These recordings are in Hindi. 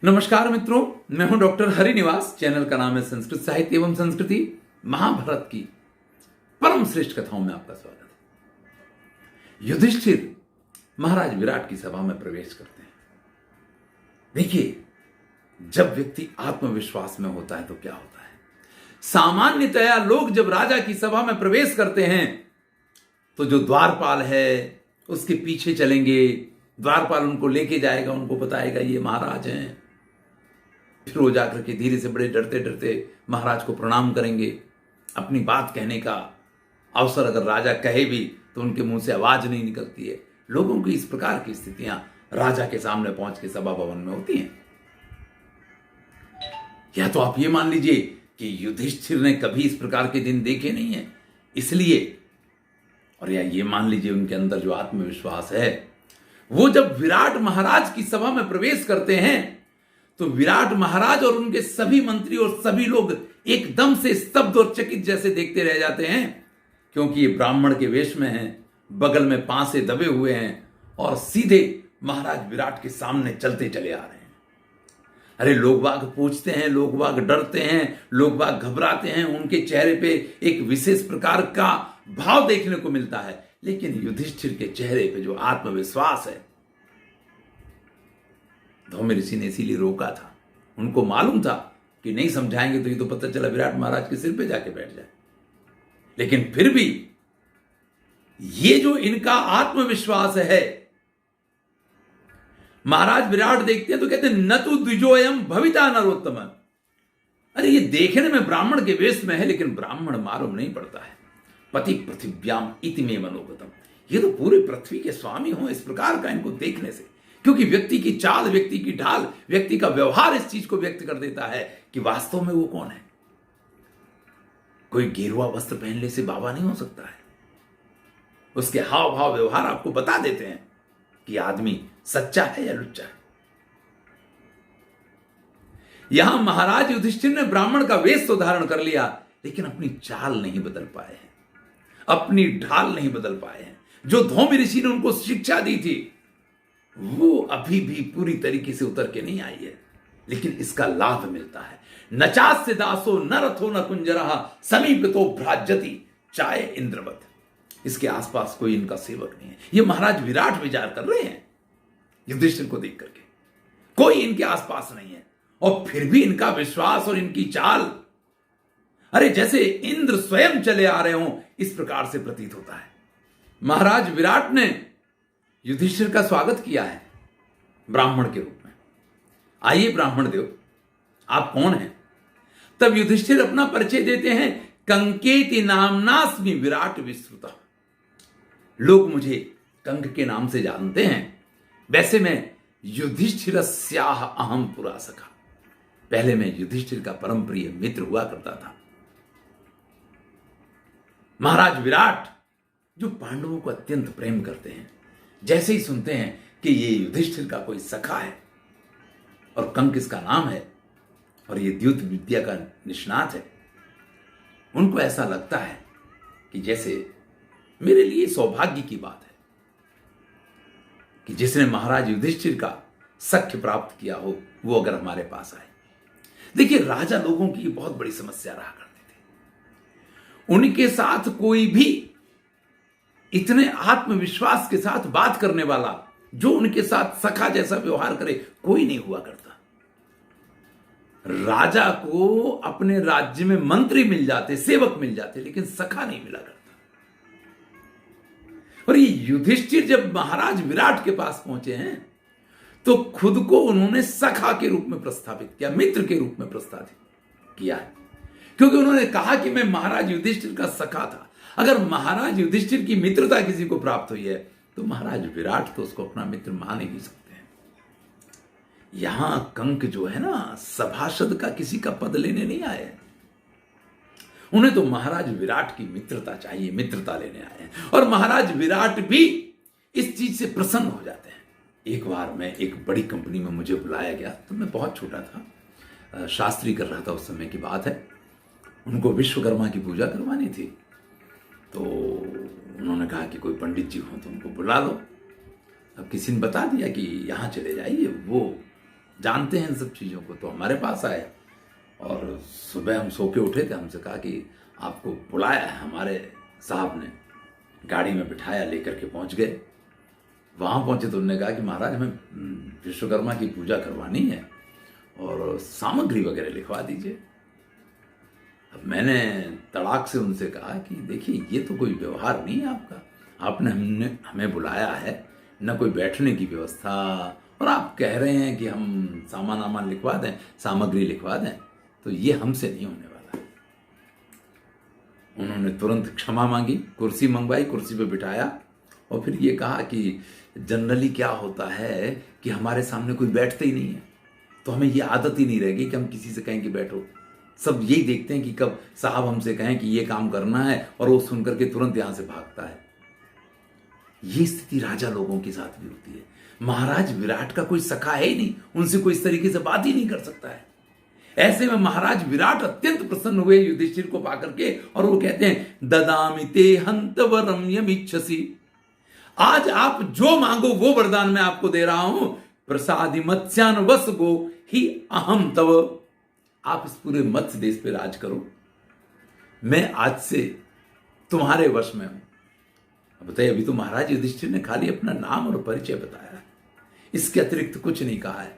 नमस्कार मित्रों, मैं हूं डॉक्टर हरिनिवास। चैनल का नाम है संस्कृत साहित्य एवं संस्कृति। महाभारत की परम श्रेष्ठ कथाओं में आपका स्वागत है। युधिष्ठिर महाराज विराट की सभा में प्रवेश करते हैं। देखिए, जब व्यक्ति आत्मविश्वास में होता है तो क्या होता है। सामान्यतया लोग जब राजा की सभा में प्रवेश करते हैं तो जो द्वारपाल है उसके पीछे चलेंगे। द्वारपाल उनको लेके जाएगा, उनको बताएगा ये महाराज हैं। फिर वो जाकर के धीरे से बड़े डरते डरते महाराज को प्रणाम करेंगे। अपनी बात कहने का अवसर अगर राजा कहे भी तो उनके मुंह से आवाज नहीं निकलती है। लोगों की इस प्रकार की स्थितियां राजा के सामने पहुंच के सभा भवन में होती हैं। या तो आप ये मान लीजिए कि युधिष्ठिर ने कभी इस प्रकार के दिन देखे नहीं है इसलिए, और या ये मान लीजिए उनके अंदर जो आत्मविश्वास है वो जब विराट महाराज की सभा में प्रवेश करते हैं तो विराट महाराज और उनके सभी मंत्री और सभी लोग एकदम से स्तब्ध और चकित जैसे देखते रह जाते हैं, क्योंकि ये ब्राह्मण के वेश में हैं, बगल में पांसे दबे हुए हैं और सीधे महाराज विराट के सामने चलते चले आ रहे हैं। अरे लोग बाग पूछते हैं, लोग बाग डरते हैं, लोग बाग घबराते हैं। उनके चेहरे पे एक विशेष प्रकार का भाव देखने को मिलता है, लेकिन युधिष्ठिर के चेहरे पे जो आत्मविश्वास है, धौम्य ऋषि ने इसीलिए रोका था। उनको मालूम था कि नहीं समझाएंगे तो ये तो पता चला विराट महाराज के सिर पे जाके बैठ जाए। लेकिन फिर भी ये जो इनका आत्मविश्वास है, महाराज विराट देखते हैं तो कहते हैं न तु द्विजोयम भविता नरोत्तम। अरे ये देखने में ब्राह्मण के वेश में है लेकिन ब्राह्मण मालूम नहीं पड़ता है। पति पृथिव्याम इति में मनोगतम। ये तो पूरे पृथ्वी के स्वामी हो इस प्रकार का इनको देखने से, क्योंकि व्यक्ति की चाल, व्यक्ति की ढाल, व्यक्ति का व्यवहार इस चीज को व्यक्त कर देता है कि वास्तव में वो कौन है। कोई गेरुआ वस्त्र पहनने से बाबा नहीं हो सकता है। उसके हाव भाव व्यवहार आपको बता देते हैं कि आदमी सच्चा है या लुच्चा है। यहां महाराज युधिष्ठिर ने ब्राह्मण का वेश तो धारण कर लिया लेकिन अपनी चाल नहीं बदल पाए हैं, अपनी ढाल नहीं बदल पाए हैं। जो धौम्य ऋषि ने उनको शिक्षा दी थी वो अभी भी पूरी तरीके से उतर के नहीं आई है, लेकिन इसका लाभ मिलता है। नचास्य दासो न रथो न कुंजरः समीपतो भ्राजति चाय इंद्रवत। इसके आसपास कोई इनका सेवक नहीं है। ये महाराज विराट विचार कर रहे हैं युधिष्ठिर को देख करके, कोई इनके आसपास नहीं है और फिर भी इनका विश्वास और इनकी चाल, अरे जैसे इंद्र स्वयं चले आ रहे हों इस प्रकार से प्रतीत होता है। महाराज विराट ने युधिष्ठिर का स्वागत किया है ब्राह्मण के रूप में। आइए ब्राह्मण देव, आप कौन हैं? तब युधिष्ठिर अपना परिचय देते हैं। कंकेति नामनास्मि विराट विश्रुता। लोग मुझे कंक के नाम से जानते हैं। वैसे मैं युधिष्ठिरस्याह अहम पुरा सखा। पहले मैं युधिष्ठिर का परम प्रिय मित्र हुआ करता था। महाराज विराट जो पांडवों को अत्यंत प्रेम करते हैं, जैसे ही सुनते हैं कि ये युधिष्ठिर का कोई सखा है और कंक इसका नाम है और ये द्युत विद्या का निष्णात है, उनको ऐसा लगता है कि जैसे मेरे लिए सौभाग्य की बात है कि जिसने महाराज युधिष्ठिर का सख्य प्राप्त किया हो वो अगर हमारे पास आए। देखिए, राजा लोगों की बहुत बड़ी समस्या रहा करती थी। उनके साथ कोई भी इतने आत्मविश्वास के साथ बात करने वाला, जो उनके साथ सखा जैसा व्यवहार करे, कोई नहीं हुआ करता। राजा को अपने राज्य में मंत्री मिल जाते, सेवक मिल जाते, लेकिन सखा नहीं मिला करता। और ये युधिष्ठिर जब महाराज विराट के पास पहुंचे हैं तो खुद को उन्होंने सखा के रूप में प्रस्थापित किया, मित्र के रूप में प्रस्थापित किया है, क्योंकि उन्होंने कहा कि मैं महाराज युधिष्ठिर का सखा था। अगर महाराज युधिष्ठिर की मित्रता किसी को प्राप्त हुई है तो महाराज विराट तो उसको अपना मित्र मान ही सकते हैं। यहां कंक जो है ना, सभासद का किसी का पद लेने नहीं आए। उन्हें तो महाराज विराट की मित्रता चाहिए, मित्रता लेने आए हैं। और महाराज विराट भी इस चीज से प्रसन्न हो जाते हैं। एक बार मैं एक बड़ी कंपनी में मुझे बुलाया गया, तो मैं बहुत छोटा था, शास्त्री कर रहा था, उस समय की बात है। उनको विश्वकर्मा की पूजा करवानी थी, तो उन्होंने कहा कि कोई पंडित जी हो तो उनको बुला लो। अब किसी ने बता दिया कि यहाँ चले जाइए, वो जानते हैं इन सब चीज़ों को, तो हमारे पास आए और सुबह हम सो के उठे थे, हमसे कहा कि आपको बुलाया है हमारे साहब ने, गाड़ी में बिठाया, लेकर के पहुंच गए। वहां पहुंचे तो उन्होंने कहा कि महाराज हमें विश्वकर्मा की पूजा करवानी है और सामग्री वगैरह लिखवा दीजिए। अब मैंने तड़ाक से उनसे कहा कि देखिए ये तो कोई व्यवहार नहीं है आपका, आपने हमें बुलाया है, न कोई बैठने की व्यवस्था, और आप कह रहे हैं कि हम सामान लिखवा दें, सामग्री लिखवा दें, तो ये हमसे नहीं होने वाला। उन्होंने तुरंत क्षमा मांगी, कुर्सी मंगवाई, कुर्सी पे बिठाया और फिर ये कहा कि जनरली क्या होता है कि हमारे सामने कोई बैठते ही नहीं है, तो हमें ये आदत ही नहीं रहेगी कि हम किसी से कहें कि बैठो। सब यही देखते हैं कि कब साहब हमसे कहें कि ये काम करना है और वो सुनकर के तुरंत यहां से भागता है। ये स्थिति राजा लोगों के साथ भी होती है। महाराज विराट का कोई सखा है ही नहीं, उनसे कोई इस तरीके से बात ही नहीं कर सकता है। ऐसे में महाराज विराट अत्यंत प्रसन्न हुए युधिष्ठिर को पाकर के, और वो कहते हैं ददामि ते हंतवरम यमिच्छसि, आज आप जो मांगो वो वरदान मैं आपको दे रहा हूं, प्रसादि मत्स्यान वस गो ही अहम तव, आप इस पूरे मत्स्य देश पे राज करो, मैं आज से तुम्हारे वश में हूं। अब बताइए, अभी तो महाराज युधिष्ठिर ने खाली अपना नाम और परिचय बताया है, इसके अतिरिक्त कुछ नहीं कहा है,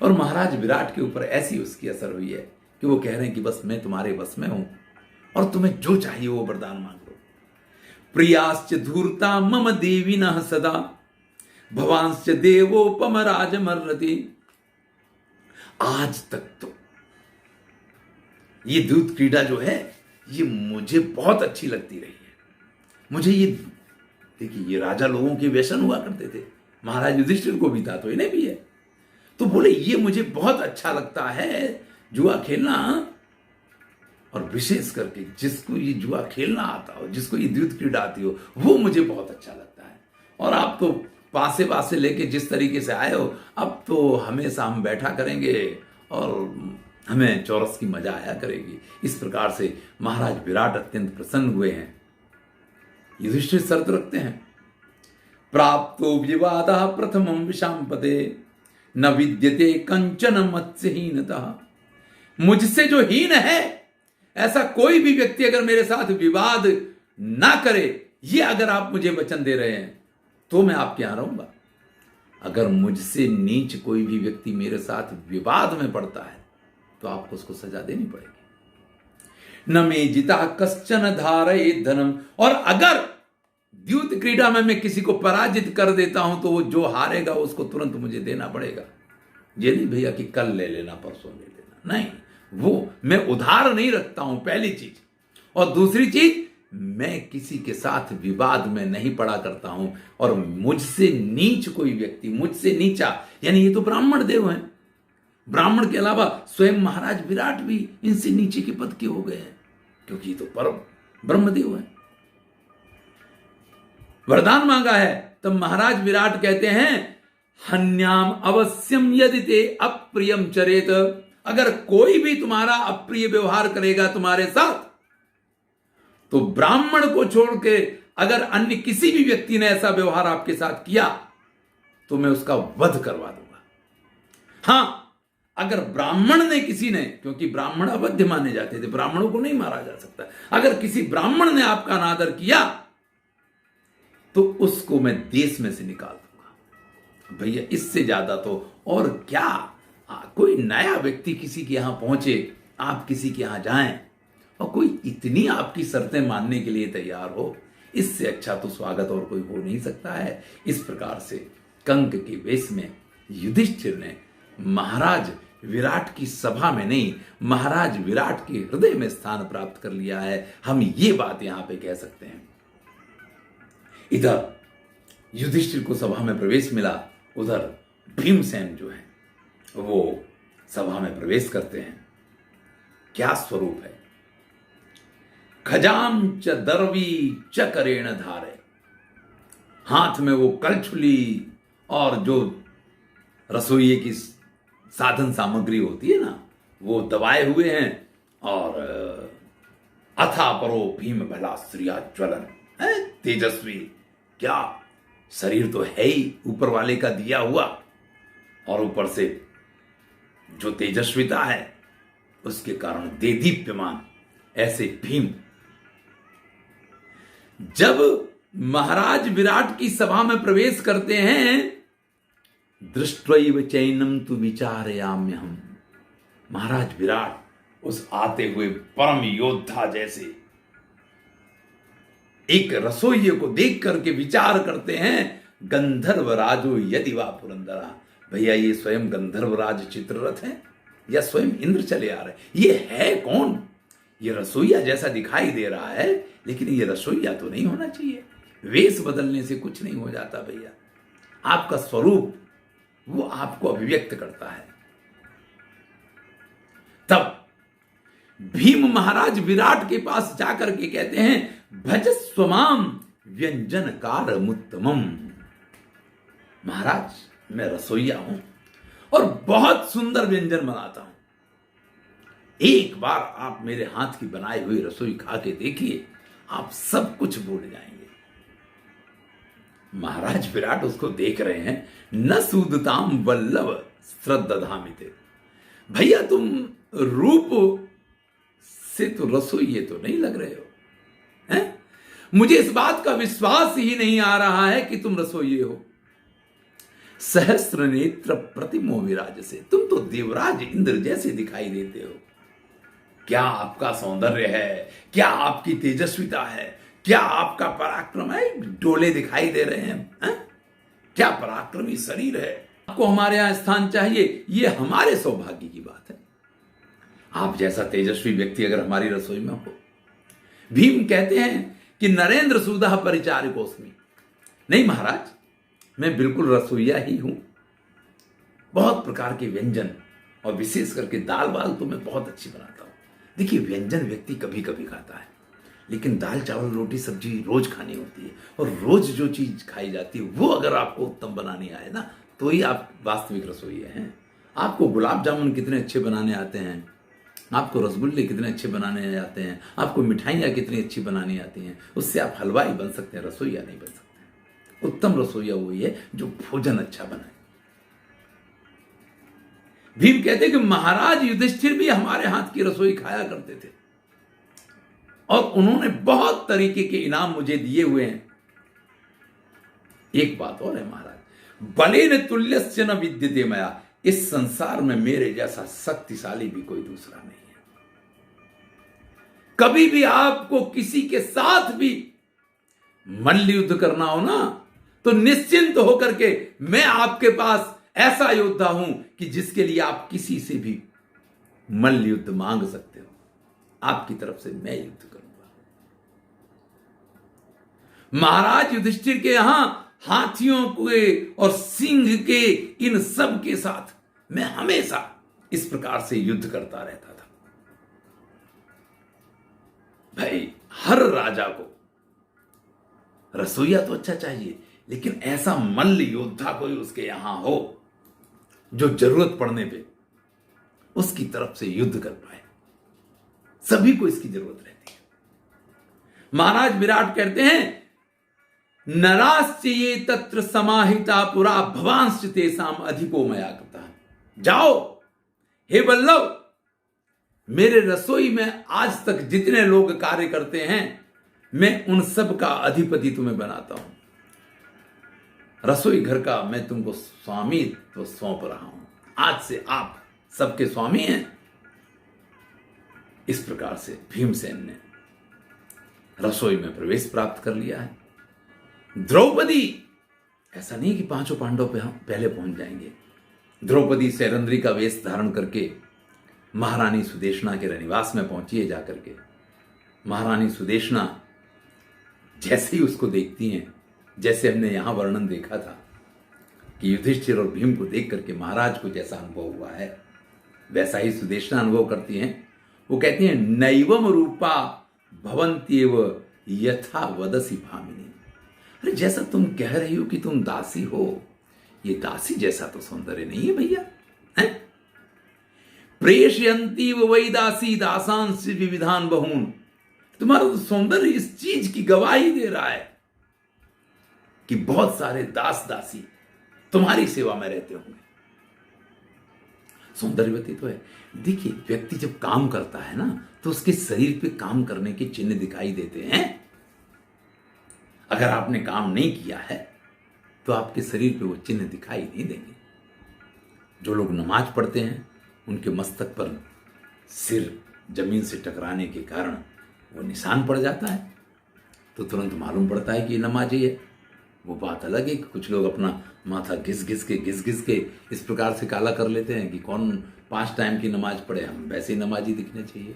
और महाराज विराट के ऊपर ऐसी उसकी असर हुई है कि वो कह रहे हैं कि बस मैं तुम्हारे वश में हूं और तुम्हें जो चाहिए वो वरदान मांग लो। प्रियाश्च धूर्ता मम देविनः सदा, भवांश्च देवोपम राजमर्रति। आज तक तो ये दूत क्रीड़ा जो है ये मुझे बहुत अच्छी लगती रही है। मुझे ये देखिए, ये राजा लोगों के व्यसन हुआ करते थे, महाराज युधिष्ठिर को भी था तो इन्हें भी है, तो बोले ये मुझे बहुत अच्छा लगता है जुआ खेलना, और विशेष करके जिसको ये जुआ खेलना आता हो, जिसको ये द्यूत क्रीड़ा आती हो, वो मुझे बहुत अच्छा लगता है। और आप तो पासे पासे लेके जिस तरीके से आए हो, अब तो हमेशा हम बैठा करेंगे और हमें चौरस की मजा आया करेगी। इस प्रकार से महाराज विराट अत्यंत प्रसन्न हुए हैं। युधिष्ठिर शर्त रखते हैं, प्राप्तो विवादः प्रथमं विशांपते, न विद्यते कंचन मत्स्यहीनतः। मुझसे जो हीन है ऐसा कोई भी व्यक्ति अगर मेरे साथ विवाद ना करे, ये अगर आप मुझे वचन दे रहे हैं तो मैं आपके यहां रहूंगा। अगर मुझसे नीच कोई भी व्यक्ति मेरे साथ विवाद में पड़ता है तो आपको उसको सजा देनी पड़ेगी। न मे जिता कश्चन धारये धनम, और अगर द्यूत क्रीड़ा में मैं किसी को पराजित कर देता हूं तो वो जो हारेगा उसको तुरंत मुझे देना पड़ेगा। ये नहीं भैया कि कल ले लेना, परसों ले लेना, नहीं, वो मैं उधार नहीं रखता हूं, पहली चीज। और दूसरी चीज, मैं किसी के साथ विवाद में नहीं पड़ा करता हूं, और मुझसे नीच कोई व्यक्ति, मुझसे नीचा, यानी ये तो ब्राह्मण देव हैं, ब्राह्मण के अलावा स्वयं महाराज विराट भी इनसे नीचे के पद के हो गए हैं, क्योंकि ये तो परम ब्रह्मदेव है। वरदान मांगा है तब महाराज विराट कहते हैं, हन्याम अवश्यम यदि ते अप्रियम चरेत, अगर कोई भी तुम्हारा अप्रिय व्यवहार करेगा तुम्हारे साथ, तो ब्राह्मण को छोड़ के अगर अन्य किसी भी व्यक्ति ने ऐसा व्यवहार आपके साथ किया तो मैं उसका वध करवा दूंगा। हां, अगर ब्राह्मण ने, किसी ने, क्योंकि ब्राह्मण अवध्य माने जाते थे, ब्राह्मणों को नहीं मारा जा सकता, अगर किसी ब्राह्मण ने आपका अनादर किया तो उसको मैं देश में से निकाल दूंगा। भैया इससे ज्यादा तो और क्या, कोई नया व्यक्ति किसी के यहां पहुंचे, आप किसी के यहां जाएं और कोई इतनी आपकी शर्तें मानने के लिए तैयार हो, इससे अच्छा तो स्वागत और कोई हो नहीं सकता है। इस प्रकार से कंक के वेश में युधिष्ठिर ने महाराज विराट की सभा में नहीं, महाराज विराट के हृदय में स्थान प्राप्त कर लिया है। हम ये बात यहां पे कह सकते हैं। इधर युधिष्ठिर को सभा में प्रवेश मिला, उधर भीमसेन जो है वो सभा में प्रवेश करते हैं। क्या स्वरूप है, खजाम च दर्वी च करेण धारे, हाथ में वो कलछुली और जो रसोई की साधन सामग्री होती है ना, वो दबाए हुए हैं, और अथा परो भीम भला श्रिया ज्वलन, तेजस्वी, क्या शरीर तो है ही ऊपर वाले का दिया हुआ, और ऊपर से जो तेजस्विता है उसके कारण देदीप्यमान ऐसे भीम जब महाराज विराट की सभा में प्रवेश करते हैं, दृष्ट्वैव चैनम तु विचारयाम्यहम्, महाराज विराट उस आते हुए परम योद्धा जैसे एक रसोइये को देख करके विचार करते हैं, गंधर्व राजो यदि वा पुरंदरा, भैया ये स्वयं गंधर्व राज चित्ररथ है या स्वयं इंद्र चले आ रहे, ये है कौन? ये रसोइया जैसा दिखाई दे रहा है, लेकिन ये रसोइया तो नहीं होना चाहिए। वेश बदलने से कुछ नहीं हो जाता भैया, आपका स्वरूप वो आपको अभिव्यक्त करता है। तब भीम महाराज विराट के पास जाकर के कहते हैं, भज स्वमाम व्यंजनकारमुत्तमम, महाराज मैं रसोइया हूं और बहुत सुंदर व्यंजन बनाता हूं, एक बार आप मेरे हाथ की बनाई हुई रसोई खा के देखिए, आप सब कुछ भूल जाएंगे। महाराज विराट उसको देख रहे हैं, न सूदताम वल्लभ श्रद्धामिते, भैया तुम रूप से तो रसोइये तो नहीं लग रहे हो, हैं? मुझे इस बात का विश्वास ही नहीं आ रहा है कि तुम रसोइये हो। सहस्त्र नेत्र प्रतिमो विराज से, तुम तो देवराज इंद्र जैसे दिखाई देते हो। क्या आपका सौंदर्य है, क्या आपकी तेजस्विता है, क्या आपका पराक्रम है, डोले दिखाई दे रहे हैं, क्या पराक्रमी शरीर है, आपको हमारे यहां स्थान चाहिए, ये हमारे सौभाग्य की बात है। आप जैसा तेजस्वी व्यक्ति अगर हमारी रसोई में हो। भीम कहते हैं कि नरेंद्र सुधा परिचारिकोस्मि, नहीं महाराज मैं बिल्कुल रसोइया ही हूं, बहुत प्रकार के व्यंजन और विशेष करके दाल वाल तो मैं बहुत अच्छी बनाता हूं। देखिए व्यंजन व्यक्ति कभी कभी खाता है, लेकिन दाल चावल रोटी सब्जी रोज खानी होती है, और रोज जो चीज खाई जाती है वो अगर आपको उत्तम बनानी आए ना, तो ही आप वास्तविक रसोइये हैं। आपको गुलाब जामुन कितने अच्छे बनाने आते हैं, आपको रसगुल्ले कितने अच्छे बनाने आते हैं, आपको मिठाइयाँ कितनी अच्छी बनानी आती हैं, उससे आप हलवाई बन सकते हैं, रसोइया नहीं बन सकते। उत्तम रसोइया वही है जो भोजन अच्छा बनाए। भीम कहते हैं कि महाराज युधिष्ठिर भी हमारे हाथ की रसोई खाया करते थे और उन्होंने बहुत तरीके के इनाम मुझे दिए हुए हैं। एक बात और है महाराज, बलेन तुल्यस्य न विद्यते मया, इस संसार में मेरे जैसा शक्तिशाली भी कोई दूसरा नहीं है। कभी भी आपको किसी के साथ भी मल्ल युद्ध करना हो ना, तो निश्चिंत होकर के मैं आपके पास ऐसा योद्धा हूं कि जिसके लिए आप किसी से भी मल्ल युद्ध मांग सकते हो, आपकी तरफ से मैं युद्ध करूंगा। महाराज युधिष्ठिर के यहां हाथियों के और सिंह के इन सब के साथ मैं हमेशा इस प्रकार से युद्ध करता रहता था। भाई हर राजा को रसोइया तो अच्छा चाहिए, लेकिन ऐसा मल्ल योद्धा कोई उसके यहां हो जो जरूरत पड़ने पे उसकी तरफ से युद्ध कर पाए। सभी को इसकी जरूरत रहती है। महाराज विराट कहते हैं, नराश्च ये तत्र समाहिता पुरा भवांश्च तेषाम अधिको मया कृता। जाओ हे वल्लभ, मेरे रसोई में आज तक जितने लोग कार्य करते हैं मैं उन सब का अधिपति तुम्हें बनाता हूं। रसोई घर का मैं तुमको स्वामित्व सौंप रहा हूं, आज से आप सबके स्वामी हैं। इस प्रकार से भीमसेन ने रसोई में प्रवेश प्राप्त कर लिया है। द्रौपदी, ऐसा नहीं कि पांचों पांडव पे हम पहले पहुंच जाएंगे। द्रौपदी सैरंद्री का वेश धारण करके महारानी सुदेशना के रनिवास में पहुंची है। जाकर के महारानी सुदेशना जैसे ही उसको देखती हैं, जैसे हमने यहां वर्णन देखा था कि युधिष्ठिर और भीम को देख करके महाराज को जैसा अनुभव हुआ है, वैसा ही सुदेशना अनुभव करती हैं। वो कहती हैं, नैवम रूपा भवन्त्येव यथा वदसी भामिनी। अरे जैसा तुम कह रही हो कि तुम दासी हो, ये दासी जैसा तो सौंदर्य नहीं है भैया, हैं? प्रेषयंती वही दासी दासांश विविधान बहून। तुम्हारा तो सौंदर्य इस चीज की गवाही दे रहा है कि बहुत सारे दास दासी तुम्हारी सेवा में रहते होंगे। सौंदर्यवती तो है। देखिए, व्यक्ति जब काम करता है ना तो उसके शरीर पे काम करने के चिन्ह दिखाई देते हैं। अगर आपने काम नहीं किया है तो आपके शरीर पे वो चिन्ह दिखाई नहीं देंगे। जो लोग नमाज पढ़ते हैं उनके मस्तक पर सिर जमीन से टकराने के कारण वो निशान पड़ जाता है, तो तुरंत मालूम पड़ता है कि ये नमाजी है। वो बात अलग है कि कुछ लोग अपना माथा घिस घिस के इस प्रकार से काला कर लेते हैं कि कौन 5 टाइम की नमाज पढ़े, हम वैसे ही नमाजी दिखने चाहिए।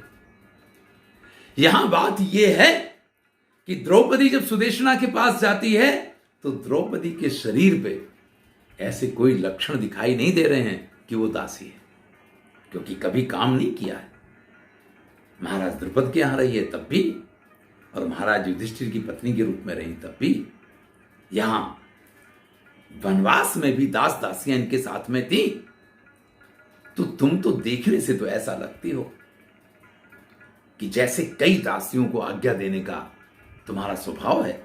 यहां बात यह है कि द्रौपदी जब सुदेशना के पास जाती है तो द्रौपदी के शरीर पे ऐसे कोई लक्षण दिखाई नहीं दे रहे हैं कि वो दासी है, क्योंकि कभी काम नहीं किया है। महाराज द्रुपद के यहां रही है तब भी, और महाराज युधिष्ठिर की पत्नी के रूप में रही तब भी, यहां वनवास में भी दास दासियां इनके साथ में थी। तो तुम तो देखने से तो ऐसा लगती हो कि जैसे कई दासियों को आज्ञा देने का तुम्हारा स्वभाव है,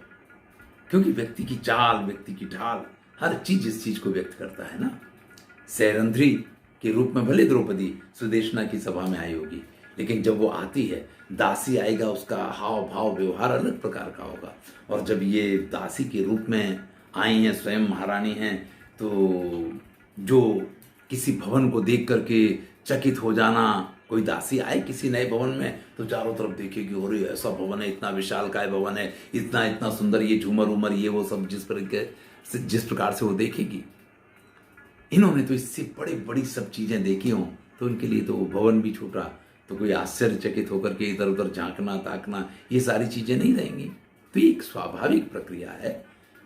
क्योंकि व्यक्ति की चाल, व्यक्ति की ढाल, हर चीज इस चीज को व्यक्त करता है ना। सैरंध्री के रूप में भले द्रौपदी सुदेशना की सभा में आई होगी, लेकिन जब वो आती है, दासी आएगा, उसका हाव भाव व्यवहार अलग प्रकार का होगा। और जब ये दासी के रूप में आई हैं, स्वयं महारानी हैं, तो जो किसी भवन को देख करके चकित हो जाना, कोई दासी आए किसी नए भवन में तो चारों तरफ देखेगी, अरे ऐसा भवन है, इतना विशालकाय भवन है, इतना इतना सुंदर, ये झूमर उमर ये वो सब जिस प्रकार से वो देखेगी। इन्होंने तो इससे बड़ी बड़ी सब चीजें देखी हों, तो उनके लिए तो वो भवन भी छूटा, तो कोई आश्चर्यचकित होकर के इधर उधर झांकना ताकना, ये सारी चीजें नहीं रहेंगी। तो एक स्वाभाविक प्रक्रिया है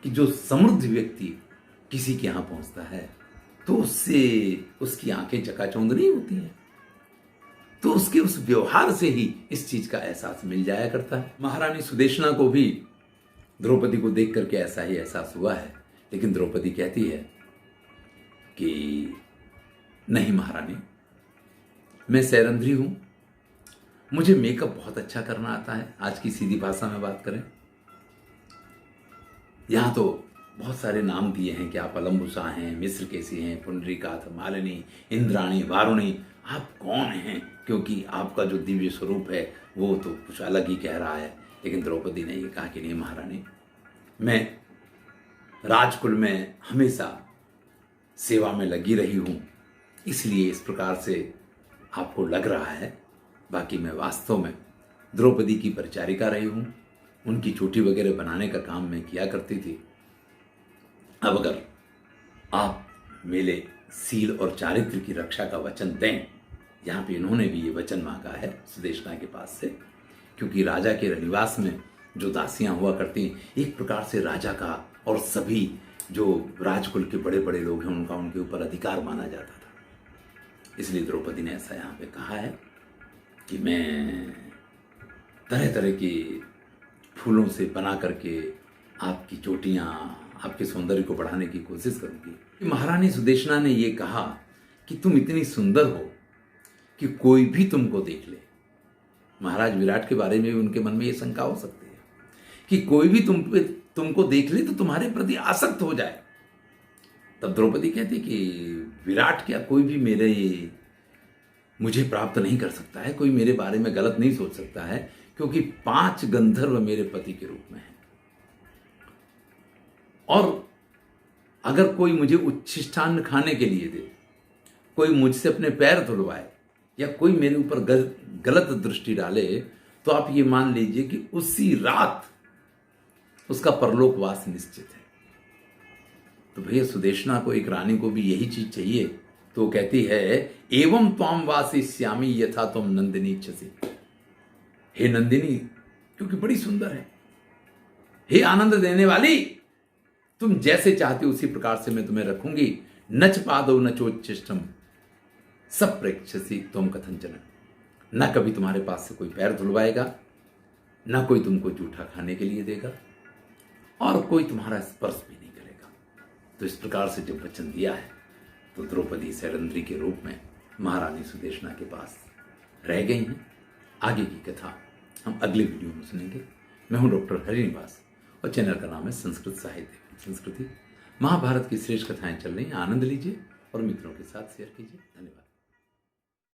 कि जो समृद्ध व्यक्ति किसी के यहां पहुंचता है तो उससे उसकी आंखें चकाचौंध नहीं होती हैं, तो उसके उस व्यवहार से ही इस चीज का एहसास मिल जाया करता है। महारानी सुदेशना को भी द्रौपदी को देख करके ऐसा ही एहसास हुआ है, लेकिन द्रौपदी कहती है कि नहीं महारानी, मैं सैरंध्री हूं, मुझे मेकअप बहुत अच्छा करना आता है। आज की सीधी भाषा में बात करें, यहां तो बहुत सारे नाम दिए हैं कि आप अलम्बुसा हैं, मिश्रकेशी हैं, पुंडरीकाथ, मालिनी, इंद्राणी, वारुणी। आप कौन हैं? क्योंकि आपका जो दिव्य स्वरूप है वो तो कुछ अलग ही कह रहा है। लेकिन द्रौपदी ने ये कहा कि नहीं महारानी, मैं राजकुल में हमेशा सेवा में लगी रही हूं, इसलिए इस प्रकार से आपको लग रहा है। बाकी मैं वास्तव में द्रौपदी की परिचारिका रही हूं, उनकी चोटी वगैरह बनाने का काम मैं किया करती थी। अब अगर आप मेरे सील और चारित्र की रक्षा का वचन दें, यहाँ पे इन्होंने भी ये वचन मांगा है सुदेशना के पास से, क्योंकि राजा के रनिवास में जो दासियां हुआ करती, एक प्रकार से राजा का और सभी जो राजकुल के बड़े बड़े लोग हैं उनका उनके ऊपर अधिकार माना जाता था। इसलिए द्रौपदी ने ऐसा यहाँ पे कहा है कि मैं तरह तरह के फूलों से बना करके आपकी चोटियां, आपके सौंदर्य को बढ़ाने की कोशिश करूंगी। महारानी सुदेशना ने यह कहा कि तुम इतनी सुंदर हो कि कोई भी तुमको देख ले। महाराज विराट के बारे में भी उनके मन में यह शंका हो सकती है कि कोई भी तुमको देख ले तो तुम्हारे प्रति आसक्त हो जाए। तब द्रौपदी कहती कि विराट क्या, कोई भी मुझे प्राप्त नहीं कर सकता है, कोई मेरे बारे में गलत नहीं सोच सकता है, क्योंकि 5 गंधर्व मेरे पति के रूप में हैं। और अगर कोई मुझे उच्छिष्टान्न खाने के लिए दे, कोई मुझसे अपने पैर धुलवाए, या कोई मेरे ऊपर गलत दृष्टि डाले, तो आप ये मान लीजिए कि उसी रात उसका परलोकवास निश्चित है। तो भैया सुदेशना को, एक रानी को भी यही चीज चाहिए। तो कहती है एवं त्वाम वासिष्यामि यथा तुम नंदिनी इच्छसि। हे नंदिनी, क्योंकि बड़ी सुंदर है, हे आनंद देने वाली, तुम जैसे चाहती उसी प्रकार से मैं तुम्हें रखूंगी। नच पादो नचोच्चिष्टम सब प्रेक्षसी तुम कथंचन। न कभी तुम्हारे पास से कोई पैर धुलवाएगा, न कोई तुमको जूठा खाने के लिए देगा, और कोई तुम्हारा स्पर्श भी नहीं करेगा। तो इस प्रकार से जब वचन दिया है तो द्रौपदी सैरंध्री के रूप में महारानी सुदेशना के पास रह गई हैं। आगे की कथा हम अगले वीडियो में सुनेंगे। मैं हूं डॉक्टर हरिनिवास और चैनल का नाम है संस्कृत साहित्य संस्कृति। महाभारत की श्रेष्ठ कथाएं चल रही हैं, आनंद लीजिए और मित्रों के साथ शेयर कीजिए। धन्यवाद।